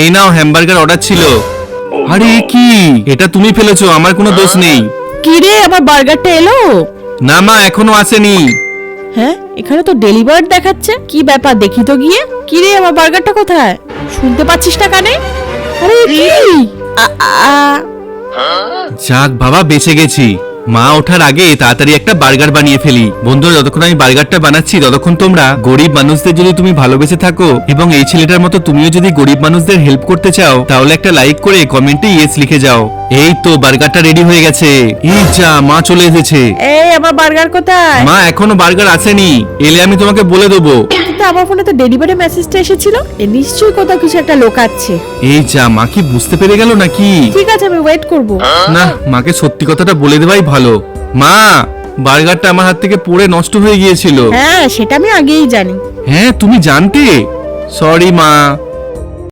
এই নাও hamburger order ছিল। আরে কি, এটা তুমি ফেলেছো, আমার কোনো দোষ নেই। কি রে, আমার বার্গারটা এলো? না মা, এখনো আসেনি। হ্যাঁ, এখানে তো ডেলিভার্ড দেখাচ্ছে। কি ব্যাপার, দেখি তো গিয়ে। কি রে, আমার বার্গারটা কোথায়? শুনতে পাচ্ছিস না কানে? আরে কি? যাক বাবা, বেঁচে গেছি। মা ওঠার আগে তাড়াতাড়ি একটা বার্গার বানিয়ে ফেলি। বন্ধুরা, যতক্ষণ আমি বার্গারটা বানাচ্ছি ততক্ষণ তোমরা গরিব মানুষদের যদি তুমি ভালোবেসে থাকো এবং এই ছেলেটার মতো তুমিও যদি গরিব মানুষদের হেল্প করতে চাও, তাহলে একটা লাইক করে কমেন্টে ইয়েস লিখে যাও। এই তো বার্গারটা রেডি হয়ে গেছে। এই যা, মা চলে এসেছে। এই, আমার বার্গার কোথায়? মা এখনো বার্গার আসেনি, এলে আমি তোমাকে বলে দেবো। কিন্তু আমার ফোনে তো ডেলিভারি মেসেজটা এসেছিল। নিশ্চয়ই কোথাও কিছু একটা লোকাচ্ছে। এই যা, মা কি বুঝতে পেরে গেল নাকি? ঠিক আছে, আমি ওয়েট করব। না, মাকে সত্যি কথাটা বলে দেওয়াই ভালো। মা, বার্গারটা আমার হাত থেকে পড়ে নষ্ট হয়ে গিয়েছিল। হ্যাঁ, সেটা আমি আগেই জানি। হ্যাঁ, তুমি জানতে? সরি মা।